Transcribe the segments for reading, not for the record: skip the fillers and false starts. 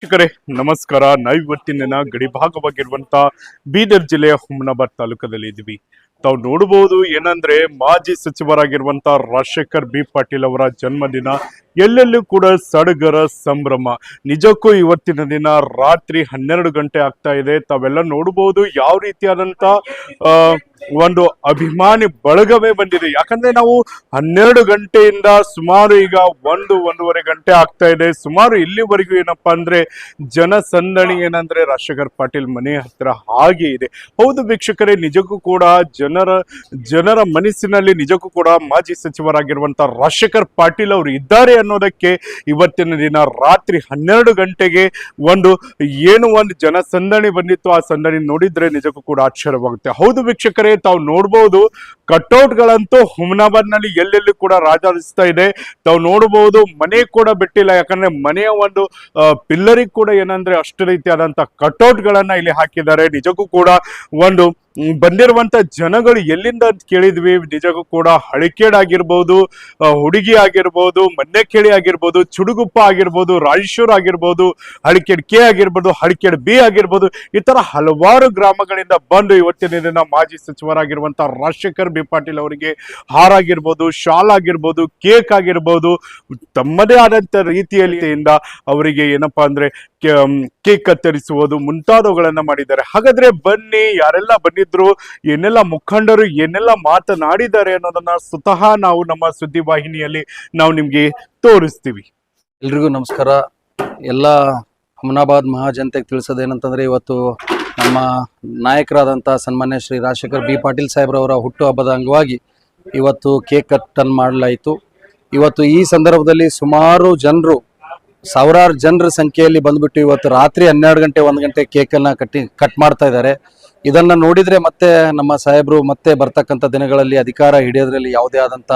ವೀಕ್ಷಕರೇ ನಮಸ್ಕಾರ. ಇವತ್ತಿನ ಗಡಿ ಭಾಗವಾಗಿರುವಂತ ಬೀದರ್ ಜಿಲ್ಲೆಯ ಹುಮನಾಬಾದ್ ತಾಲೂಕದಲ್ಲಿ ಇದ್ವಿ. ತಾವು ನೋಡಬಹುದು ಏನಂದ್ರೆ ಮಾಜಿ ಸಚಿವರಾಗಿರುವಂತ ರಾಜಶೇಖರ್ ಬಿ ಪಾಟೀಲ್ ಅವರ ಜನ್ಮದಿನ. ಎಲ್ಲೆಲ್ಲೂ ಕೂಡ ಸಡಗರ ಸಂಭ್ರಮ. ನಿಜಕ್ಕೂ ಇವತ್ತಿನ ದಿನ ರಾತ್ರಿ 12 ಗಂಟೆ ಆಗ್ತಾ ಇದೆ. ತಾವೆಲ್ಲ ನೋಡಬಹುದು ಯಾವ ರೀತಿಯಾದಂತ ಒಂದು ಅಭಿಮಾನಿ ಬಳಗವೇ ಬಂದಿದೆ. ಯಾಕಂದ್ರೆ ನಾವು 12 ಗಂಟೆಯಿಂದ ಸುಮಾರು ಈಗ 1-1:30 ಗಂಟೆ ಆಗ್ತಾ ಇದೆ. ಸುಮಾರು ಇಲ್ಲಿವರೆಗೂ ಏನಪ್ಪಾ ಅಂದ್ರೆ ಜನಸಂದಣಿ ಏನಂದ್ರೆ ರಾಜಶೇಖರ್ ಪಾಟೀಲ್ ಮನೆ ಹತ್ರ ಹಾಗೆ ಇದೆ. ಹೌದು ವೀಕ್ಷಕರೇ, ನಿಜಕ್ಕೂ ಕೂಡ ಜನರ ಮನಸ್ಸಿನಲ್ಲಿ ನಿಜಕ್ಕೂ ಕೂಡ ಮಾಜಿ ಸಚಿವರಾಗಿರುವಂತ ರಾಜಶೇಖರ್ ಪಾಟೀಲ್ ಅವರು ಇದ್ದಾರೆ ಅನ್ನೋದಕ್ಕೆ ಇವತ್ತಿನ ದಿನ ರಾತ್ರಿ 12 ಗಂಟೆಗೆ ಒಂದು ಜನಸಂದಣಿ ಬಂದಿತ್ತು. ಆ ಸಂದಣಿ ನೋಡಿದ್ರೆ ನಿಜಕ್ಕೂ ಕೂಡ ಆಶ್ಚರ್ಯವಾಗುತ್ತೆ. ಹೌದು ವೀಕ್ಷಕರೇ, ತಾವು ನೋಡಬಹುದು ಕಟ್ಔಟ್ ಗಳಂತೂ ಹುಮನಾಬಾದ್ ನಲ್ಲಿ ಎಲ್ಲೆಲ್ಲೂ ಕೂಡ ರಾಜಾಡಿಸ್ತಾ ಇದೆ. ತಾವು ನೋಡಬಹುದು ಮನೆ ಕೂಡ ಬಿಟ್ಟಿಲ್ಲ. ಯಾಕಂದ್ರೆ ಮನೆಯ ಒಂದು ಪಿಲ್ಲರಿಗೆ ಕೂಡ ಏನಂದ್ರೆ ಅಷ್ಟು ರೀತಿಯಾದಂತ ಕಟ್ಔಟ್ ಗಳನ್ನ ಇಲ್ಲಿ ಹಾಕಿದ್ದಾರೆ. ನಿಜಕ್ಕೂ ಕೂಡ ಒಂದು ಬಂದಿರುವಂತ ಜನಗಳು ಎಲ್ಲಿಂದ ಅಂತ ಕೇಳಿದ್ವಿ. ನಿಜಕ್ಕೂ ಕೂಡ ಹಳಿಕೇಡ್ ಆಗಿರ್ಬೋದು, ಹುಡುಗಿ ಆಗಿರ್ಬೋದು, ಮನ್ನೆಕೇಳಿ ಆಗಿರ್ಬೋದು, ಚುಡುಗುಪ್ಪ ಆಗಿರ್ಬೋದು, ರಾಯಚೂರ್ ಆಗಿರ್ಬೋದು, ಹಳಿಕೇಡ್ ಕೆ ಆಗಿರ್ಬೋದು, ಹಳಿಕೇಡ್ ಬಿ ಆಗಿರ್ಬೋದು, ಈ ತರ ಹಲವಾರು ಗ್ರಾಮಗಳಿಂದ ಬಂದು ಇವತ್ತಿನ ದಿನ ಮಾಜಿ ಸಚಿವರಾಗಿರುವಂತ ರಾಜಶೇಖರ್ ಬಿ ಪಾಟೀಲ್ ಅವರಿಗೆ ಹಾರ ಆಗಿರ್ಬೋದು, ಶಾಲ್ ಆಗಿರ್ಬೋದು, ಕೇಕ್ ಆಗಿರ್ಬೋದು, ತಮ್ಮದೇ ಆದಂತ ರೀತಿಯಲ್ಲಿ ಅವರಿಗೆ ಏನಪ್ಪಾ ಅಂದ್ರೆ ಕೇಕ್ ಕತ್ತರಿಸುವುದು ಮುಂತಾದವುಗಳನ್ನ ಮಾಡಿದ್ದಾರೆ. ಹಾಗಾದ್ರೆ ಬನ್ನಿ, ಯಾರೆಲ್ಲ ಬನ್ನಿದ್ರು, ಏನೆಲ್ಲ ಮುಖಂಡರು ಏನೆಲ್ಲ ಮಾತನಾಡಿದ್ದಾರೆ ಅನ್ನೋದನ್ನ ಸ್ವತಃ ನಾವು ನಮ್ಮ ಸುದ್ದಿ ವಾಹಿನಿಯಲ್ಲಿ ನಾವು ನಿಮ್ಗೆ ತೋರಿಸ್ತೀವಿ. ಎಲ್ರಿಗೂ ನಮಸ್ಕಾರ. ಎಲ್ಲ ಹುಮನಾಬಾದ್ ಮಹಾಜನತೆಗೆ ತಿಳಿಸೋದೇನಂತಂದ್ರೆ, ಇವತ್ತು ನಮ್ಮ ನಾಯಕರಾದಂಥ ಸನ್ಮಾನ್ಯ ಶ್ರೀ ರಾಜಶೇಖರ್ ಬಿ ಪಾಟೀಲ್ ಸಾಹೇಬ್ರವರ ಹುಟ್ಟುಹಬ್ಬದ ಅಂಗವಾಗಿ ಇವತ್ತು ಕೇಕ್ ಕಟ್ ಮಾಡಲಾಯಿತು. ಇವತ್ತು ಈ ಸಂದರ್ಭದಲ್ಲಿ ಸುಮಾರು ಜನರು, ಸಾವಿರಾರು ಜನರ ಸಂಖ್ಯೆಯಲ್ಲಿ ಬಂದ್ಬಿಟ್ಟು ಇವತ್ತು ರಾತ್ರಿ 12 ಗಂಟೆ 1 ಗಂಟೆ ಕೇಕನ್ನು ಕಟ್ ಮಾಡ್ತಾ ಇದ್ದಾರೆ. ಇದನ್ನು ನೋಡಿದರೆ ಮತ್ತೆ ನಮ್ಮ ಸಾಹೇಬರು ಮತ್ತೆ ಬರ್ತಕ್ಕಂಥ ದಿನಗಳಲ್ಲಿ ಅಧಿಕಾರ ಹಿಡಿಯೋದ್ರಲ್ಲಿ ಯಾವುದೇ ಆದಂಥ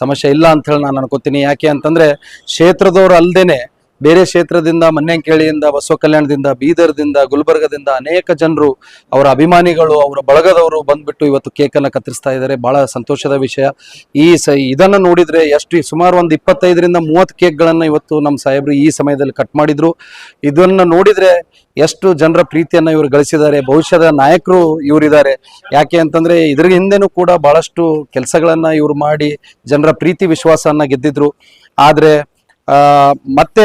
ಸಮಸ್ಯೆ ಇಲ್ಲ ಅಂತ ಹೇಳಿ ನಾನು ಅನ್ಕೋತೀನಿ. ಯಾಕೆ ಅಂತಂದರೆ, ಕ್ಷೇತ್ರದವರು ಅಲ್ಲದೇನೆ ಬೇರೆ ಕ್ಷೇತ್ರದಿಂದ, ಮನ್ನೆಂಕೇಳಿಯಿಂದ, ಬಸವ ಕಲ್ಯಾಣದಿಂದ, ಬೀದರ್ದಿಂದ, ಗುಲ್ಬರ್ಗದಿಂದ ಅನೇಕ ಜನರು, ಅವರ ಅಭಿಮಾನಿಗಳು, ಅವರ ಬಳಗದವರು ಬಂದ್ಬಿಟ್ಟು ಇವತ್ತು ಕೇಕನ್ನು ಕತ್ತರಿಸ್ತಾ ಇದ್ದಾರೆ. ಬಹಳ ಸಂತೋಷದ ವಿಷಯ. ಇದನ್ನು ನೋಡಿದರೆ ಸುಮಾರು ಒಂದು 25-30 ಕೇಕ್ಗಳನ್ನು ಇವತ್ತು ನಮ್ಮ ಸಾಹೇಬರು ಈ ಸಮಯದಲ್ಲಿ ಕಟ್ ಮಾಡಿದ್ರು. ಇದನ್ನು ನೋಡಿದರೆ ಎಷ್ಟು ಜನರ ಪ್ರೀತಿಯನ್ನು ಇವರು ಗಳಿಸಿದ್ದಾರೆ. ಭವಿಷ್ಯದ ನಾಯಕರು ಇವರಿದ್ದಾರೆ. ಯಾಕೆ ಅಂತಂದ್ರೆ, ಇದ್ರ ಹಿಂದೆನೂ ಕೂಡ ಬಹಳಷ್ಟು ಕೆಲಸಗಳನ್ನ ಇವರು ಮಾಡಿ ಜನರ ಪ್ರೀತಿ ವಿಶ್ವಾಸವನ್ನ ಗೆದ್ದಿದ್ರು. ಆದ್ರೆ ಮತ್ತೆ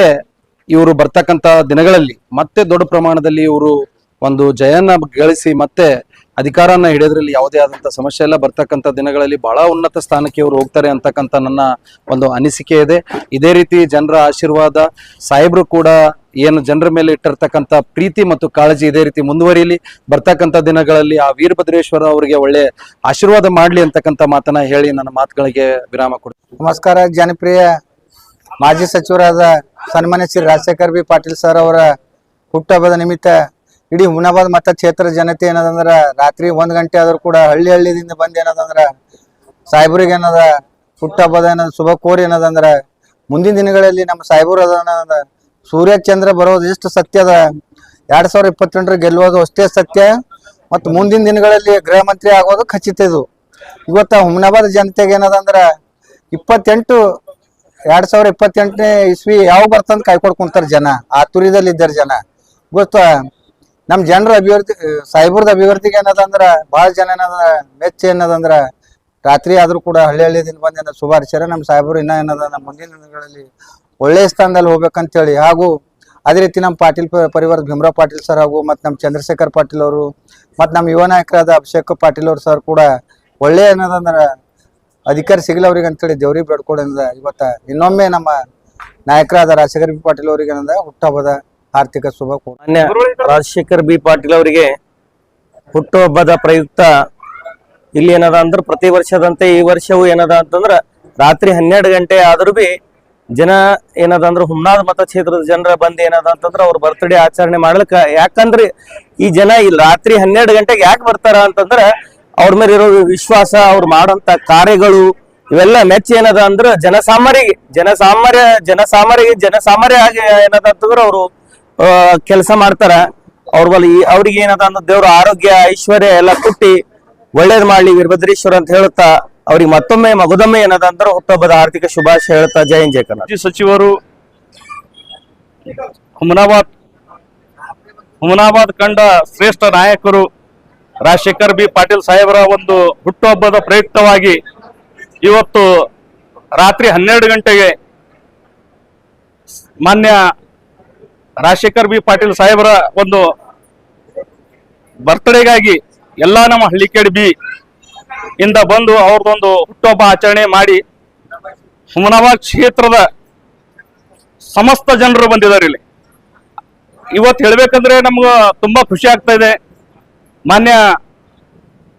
ಇವರು ಬರ್ತಕ್ಕಂಥ ದಿನಗಳಲ್ಲಿ ಮತ್ತೆ ದೊಡ್ಡ ಪ್ರಮಾಣದಲ್ಲಿ ಇವರು ಒಂದು ಜಯನ್ನ ಗಳಿಸಿ ಮತ್ತೆ ಅಧಿಕಾರನ ಹಿಡಿಯೋದ್ರಲ್ಲಿ ಯಾವುದೇ ಆದಂಥ ಸಮಸ್ಯೆ ಇಲ್ಲ. ಬರ್ತಕ್ಕಂಥ ದಿನಗಳಲ್ಲಿ ಬಹಳ ಉನ್ನತ ಸ್ಥಾನಕ್ಕೆ ಇವರು ಹೋಗ್ತಾರೆ ಅಂತಕ್ಕಂಥ ನನ್ನ ಒಂದು ಅನಿಸಿಕೆ ಇದೆ. ಇದೇ ರೀತಿ ಜನರ ಆಶೀರ್ವಾದ, ಸಾಹೇಬರು ಕೂಡ ಏನು ಜನರ ಮೇಲೆ ಇಟ್ಟಿರ್ತಕ್ಕಂಥ ಪ್ರೀತಿ ಮತ್ತು ಕಾಳಜಿ ಇದೇ ರೀತಿ ಮುಂದುವರಿಯಲಿ. ಬರ್ತಕ್ಕಂಥ ದಿನಗಳಲ್ಲಿ ಆ ವೀರಭದ್ರೇಶ್ವರ ಅವರಿಗೆ ಒಳ್ಳೆ ಆಶೀರ್ವಾದ ಮಾಡಲಿ ಅಂತಕ್ಕಂಥ ಮಾತನ್ನ ಹೇಳಿ ನನ್ನ ಮಾತುಗಳಿಗೆ ವಿರಾಮ ಕೊಡ್ತೀನಿ. ನಮಸ್ಕಾರ. ಜನಪ್ರಿಯ ಮಾಜಿ ಸಚಿವರಾದ ಸನ್ಮಾನ್ಯ ಶ್ರೀ ರಾಜಶೇಖರ್ ಬಿ ಪಾಟೀಲ್ ಸರ್ ಅವರ ಹುಟ್ಟುಹಬ್ಬದ ನಿಮಿತ್ತ ಇಡೀ ಹುಮನಾಬಾದ್ ಮತಕ್ಷೇತ್ರ ಜನತೆ ಏನದಂದ್ರ ರಾತ್ರಿ 1 ಗಂಟೆ ಆದ್ರೂ ಕೂಡ ಹಳ್ಳಿದಿಂದ ಬಂದ್ ಏನದಂದ್ರ ಸಾಹೇಬರಿಗೆ ಏನದ ಹುಟ್ಟುಹಬ್ಬದ ಏನದ ಶುಭ ಕೋರಿ ಏನದಂದ್ರ, ಮುಂದಿನ ದಿನಗಳಲ್ಲಿ ನಮ್ಮ ಸಾಹೇಬರು ಅದನ್ನ ಸೂರ್ಯ ಚಂದ್ರ ಬರೋದು ಎಷ್ಟು ಸತ್ಯದ, 2028 ಗೆಲ್ಲುವುದು ಅಷ್ಟೇ ಸತ್ಯ, ಮತ್ತು ಮುಂದಿನ ದಿನಗಳಲ್ಲಿ ಗೃಹ ಮಂತ್ರಿ ಆಗೋದು ಖಚಿತ. ಇದು ಇವತ್ತ ಹುಮನಾಬಾದ್ ಜನತೆಗೆ ಏನದಂದ್ರ 2028 ಇಸ್ವಿ ಯಾವ ಬರ್ತಂತ ಕಾಯ್ಕೊಡ್ ಕುಂತಾರ ಜನ, ಆತುರದಲ್ಲಿ ಇದ್ದಾರ ಜನ. ಗೊತ್ತ ನಮ್ ಜನರ ಅಭಿವೃದ್ಧಿ, ಸಾಹೇಬ್ರದ ಅಭಿವೃದ್ಧಿಗೆ ಏನದಂದ್ರ ಬಹಳ ಜನ ಏನದ ಮೆಚ್ಚ ಏನದಂದ್ರ ರಾತ್ರಿ ಆದ್ರೂ ಕೂಡ ಹಳ್ಳಿದಿಂದ ಬಂದ ಶುಭಾಶಯ. ನಮ್ಮ ಸಾಹೇಬರು ಇನ್ನ ಏನದ ಮುಂದಿನ ದಿನಗಳಲ್ಲಿ ಒಳ್ಳೆ ಸ್ಥಾನದಲ್ಲಿ ಹೋಗ್ಬೇಕಂತೇಳಿ, ಹಾಗೂ ಅದೇ ರೀತಿ ನಮ್ಮ ಪಾಟೀಲ್ ಪರಿವಾರದ ಭೀಮರಾವ್ ಪಾಟೀಲ್ ಸರ್ ಹಾಗೂ ಮತ್ತು ನಮ್ಮ ಚಂದ್ರಶೇಖರ್ ಪಾಟೀಲ್ ಅವರು ಮತ್ತು ನಮ್ಮ ಯುವ ನಾಯಕರಾದ ಅಭಿಷೇಕ್ ಪಾಟೀಲ್ ಅವರು ಸರ್ ಕೂಡ ಒಳ್ಳೆ ಏನದಂದ್ರ ಅಧಿಕಾರ ಸಿಗಲಿ ಅವ್ರಿಗೆ ಅಂತೇಳಿ ದೇವ್ರಿಗೆ ಬೇಡ್ಕೊಳ್ಳೋದ್ರಿಂದ ಇವತ್ತ ಇನ್ನೊಮ್ಮೆ ನಮ್ಮ ನಾಯಕರಾದ ರಾಜಶೇಖರ್ ಬಿ ಪಾಟೀಲ್ ಅವರಿಗೆ ಏನದ ಹುಟ್ಟುಹಬ್ಬದ ಆರ್ಥಿಕ ಶುಭ. ರಾಜಶೇಖರ್ ಬಿ ಪಾಟೀಲ್ ಅವರಿಗೆ ಹುಟ್ಟುಹಬ್ಬದ ಪ್ರಯುಕ್ತ ಇಲ್ಲಿ ಏನದ ಅಂದ್ರೆ, ಪ್ರತಿ ವರ್ಷದಂತೆ ಈ ವರ್ಷವೂ ಏನದ ಅಂತಂದ್ರ ರಾತ್ರಿ 12 ಗಂಟೆ ಆದ್ರೂ ಬಿ ಜನ ಏನದ ಅಂದ್ರೆ ಹುಮನಾಬಾದ್ ಮತಕ್ಷೇತ್ರದ ಜನರ ಬಂದ್ ಏನದ ಅಂತಂದ್ರ ಅವ್ರ ಬರ್ತ್ಡೇ ಆಚರಣೆ ಮಾಡ್ಲಿಕ್ಕ. ಯಾಕಂದ್ರೆ ಈ ಜನ ಇಲ್ಲಿ ರಾತ್ರಿ 12 ಗಂಟೆಗೆ ಯಾಕೆ ಬರ್ತಾರ ಅಂತಂದ್ರ, ಅವ್ರ ಮೇಲೆ ಇರೋ ವಿಶ್ವಾಸ, ಅವ್ರು ಮಾಡೋಂತ ಕಾರ್ಯಗಳು ಇವೆಲ್ಲ ಮೆಚ್ಚಿ ಏನದ ಅಂದ್ರ ಜನಸಾಮಾನ್ಯ ಆಗಿ ಏನದ ಅಂತಂದ್ರ ಅವರು ಕೆಲಸ ಮಾಡ್ತಾರ. ಅವ್ರಿಗೆ ಏನದ ಅಂದ್ರೆ ದೇವ್ರ ಆರೋಗ್ಯ ಐಶ್ವರ್ಯ ಎಲ್ಲ ಕೊಟ್ಟಿ ಒಳ್ಳೇದ್ ಮಾಡ್ಲಿ ವೀರಭದ್ರೇಶ್ವರ ಅಂತ ಹೇಳುತ್ತಾ ಅವ್ರಿಗೆ ಮತ್ತೊಮ್ಮೆ ಮಗದೊಮ್ಮೆ ಏನದ ಅಂದ್ರೆ ಹುಟ್ಟುಹಬ್ಬದ ಆರ್ಥಿಕ ಶುಭಾಶಯ ಹೇಳ್ತಾ ಜೈ ಹಿಂದ್ ಜೈ ಕರ್ನಾಟಕ. ಸಚಿವರು ಹುಮನಾಬಾದ್ ಹುಮನಾಬಾದ್ ಕಂಡ ಶ್ರೇಷ್ಠ ನಾಯಕರು ರಾಜಶೇಖರ್ ಬಿ ಪಾಟೀಲ್ ಸಾಹೇಬರ ಒಂದು ಹುಟ್ಟುಹಬ್ಬದ ಪ್ರಯುಕ್ತವಾಗಿ ಇವತ್ತು ರಾತ್ರಿ 12 ಗಂಟೆಗೆ ಮಾನ್ಯ ರಾಜಶೇಖರ್ ಬಿ ಪಾಟೀಲ್ ಸಾಹೇಬರ ಒಂದು ಬರ್ತ್ಡೇಗಾಗಿ ಎಲ್ಲಾ ನಮ್ಮ ಹಳ್ಳಿಕೇಡ್ ಬಿ ಇಂದ ಬಂದು ಅವ್ರದೊಂದು ಹುಟ್ಟುಹಬ್ಬ ಆಚರಣೆ ಮಾಡಿ ಹುಮನಾಬಾದ್ ಕ್ಷೇತ್ರದ ಸಮಸ್ತ ಜನರು ಬಂದಿದ್ದಾರೆ ಇಲ್ಲಿ. ಇವತ್ತು ಹೇಳ್ಬೇಕಂದ್ರೆ ನಮ್ಗ ತುಂಬಾ ಖುಷಿ ಆಗ್ತಾ ಇದೆ. ಮಾನ್ಯ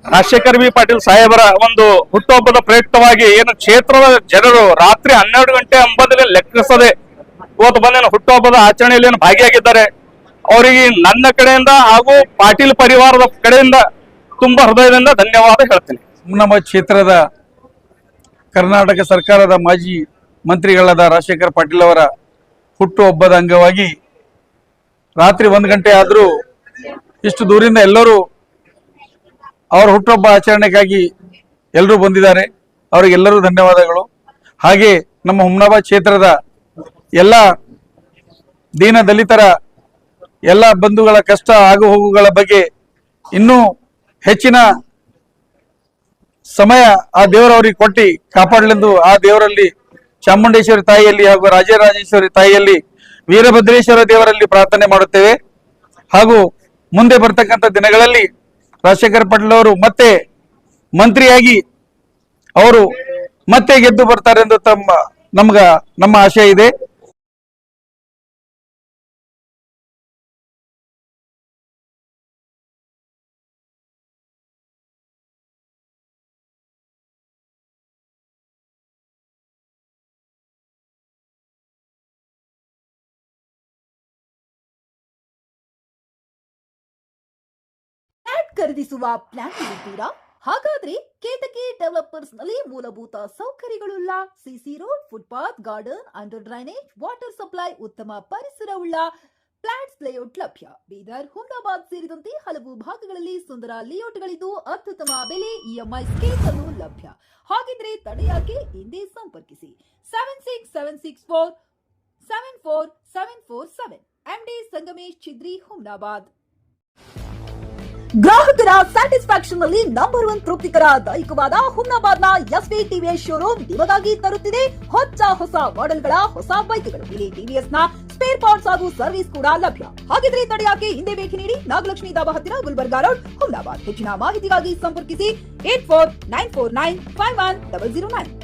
ರಾಜಶೇಖರ್ ಬಿ ಪಾಟೀಲ್ ಸಾಹೇಬರ ಒಂದು ಹುಟ್ಟುಹಬ್ಬದ ಪ್ರಯುಕ್ತವಾಗಿ ಏನು ಕ್ಷೇತ್ರದ ಜನರು ರಾತ್ರಿ 12 ಗಂಟೆ ಅಂಬದಲ್ಲೇ ಲೆಕ್ಕಿಸದೆ ಇವತ್ತು ಬಂದೇನು ಹುಟ್ಟುಹಬ್ಬದ ಆಚರಣೆಯಲ್ಲಿ ಏನು ಭಾಗಿಯಾಗಿದ್ದಾರೆ. ಅವರಿಗೆ ನನ್ನ ಕಡೆಯಿಂದ ಹಾಗೂ ಪಾಟೀಲ್ ಪರಿವಾರದ ಕಡೆಯಿಂದ ತುಂಬಾ ಹೃದಯದಿಂದ ಧನ್ಯವಾದ ಹೇಳ್ತೀನಿ. ಹುಮನಾಬಾದ್ ಕ್ಷೇತ್ರದ ಕರ್ನಾಟಕ ಸರ್ಕಾರದ ಮಾಜಿ ಮಂತ್ರಿಗಳಾದ ರಾಜಶೇಖರ್ ಪಾಟೀಲ್ ಅವರ ಹುಟ್ಟುಹಬ್ಬದ ಅಂಗವಾಗಿ ರಾತ್ರಿ 1 ಗಂಟೆ ಆದರೂ ಇಷ್ಟು ದೂರಿಂದ ಎಲ್ಲರೂ ಅವರ ಹುಟ್ಟುಹಬ್ಬ ಆಚರಣೆಗಾಗಿ ಎಲ್ಲರೂ ಬಂದಿದ್ದಾರೆ. ಅವರಿಗೆಲ್ಲರೂ ಧನ್ಯವಾದಗಳು. ಹಾಗೆ ನಮ್ಮ ಹುಮನಾಬಾದ್ ಕ್ಷೇತ್ರದ ಎಲ್ಲ ದೀನ ದಲಿತರ ಎಲ್ಲ ಬಂಧುಗಳ ಕಷ್ಟ ಆಗು ಹೋಗುಗಳ ಬಗ್ಗೆ ಇನ್ನೂ ಹೆಚ್ಚಿನ ಸಮಯ ಆ ದೇವರವರಿಗೆ ಕೊಟ್ಟು ಕಾಪಾಡಲೆಂದು ಆ ದೇವರಲ್ಲಿ ಚಾಮುಂಡೇಶ್ವರಿ ತಾಯಿಯಲ್ಲಿ ಹಾಗೂ ರಾಜರಾಜೇಶ್ವರಿ ತಾಯಿಯಲ್ಲಿ ವೀರಭದ್ರೇಶ್ವರ ದೇವರಲ್ಲಿ ಪ್ರಾರ್ಥನೆ ಮಾಡುತ್ತೇವೆ. ಹಾಗೂ ಮುಂದೆ ಬರ್ತಕ್ಕಂಥ ದಿನಗಳಲ್ಲಿ ರಾಜಶೇಖರ್ ಪಾಟೀಲ್ ಅವರು ಮತ್ತೆ ಮಂತ್ರಿಯಾಗಿ ಅವರು ಮತ್ತೆ ಗೆದ್ದು ಬರ್ತಾರೆ ಎಂದು ನಮ್ಮ ಆಶಯ ಇದೆ. ಖರೀದಿಸುವ ಪ್ಲಾನ್ ಇದ್ದೀರಾ? ಹಾಗಾದ್ರೆ ಕೇತಕಿ ಡೆವಲಪರ್ಸ್ ನಲ್ಲಿ ಮೂಲಭೂತ ಸೌಕರ್ಯಗಳುಳ್ಳ CC road, footpath, garden, under drainage, water supply, ಉತ್ತಮ ಪರಿಸರವುಳ್ಳ ಫ್ಲಾಟ್ಸ್ ಲೇಔಟ್ ಲಭ್ಯ. ಬೀದರ್, ಹುಮನಾಬಾದ್ ಸೇರಿದಂತೆ ಹಲವು ಭಾಗಗಳಲ್ಲಿ ಸುಂದರ ಲೇಔಟ್ಗಳಿದ್ದು ಅತ್ಯುತ್ತಮ ಬೆಲೆ, ಇಎಂಐ ಸ್ಕೀಮ್ ಅನ್ನು ಲಭ್ಯ. ಹಾಗಿದ್ರೆ ತಡೆಯಾಕೆ ಹಿಂದೆ ಸಂಪರ್ಕಿಸಿ 7676474747 MD ಸಂಗಮೇಶ್ ಚಿದ್ರಿ, ಹುಮನಾಬಾದ್. ಗ್ರಾಹಕರ ಸ್ಯಾಟಿಸ್ಫ್ಯಾಕ್ಷನ್ ನಲ್ಲಿ ನಂಬರ್ 1 ತೃಪ್ತಿಕರ ದಾಯಕವಾದ ಹುಮನಾಬಾದ್ನ ಎಸ್ವಿ ಟಿವಿಎಸ್ ಶೋರೂಮ್ ನಿಮಗಾಗಿ ತರುತ್ತಿದೆ ಹೊಸ ಮಾಡೆಲ್ಗಳ ಹೊಸ ಬೈಕ್ಗಳು. ಇಲ್ಲಿ ಟಿವಿಎಸ್ ನ ಸ್ಪೇರ್ ಪಾರ್ಟ್ಸ್ ಹಾಗೂ ಸರ್ವಿಸ್ ಕೂಡ ಲಭ್ಯ. ಹಾಗಿದ್ರೆ ತಡೆಯಾಕೆ ಹಿಂದೆ ಭೇಟಿ ನೀಡಿ. ನಾಗಲಕ್ಷ್ಮಿ ದಾಬಾ ಹತ್ತಿರ, ಗುಲ್ಬರ್ಗಾ ರೋಡ್, ಹುಮನಾಬಾದ್. ಹೆಚ್ಚಿನ ಮಾಹಿತಿಗಾಗಿ ಸಂಪರ್ಕಿಸಿ 8494951009.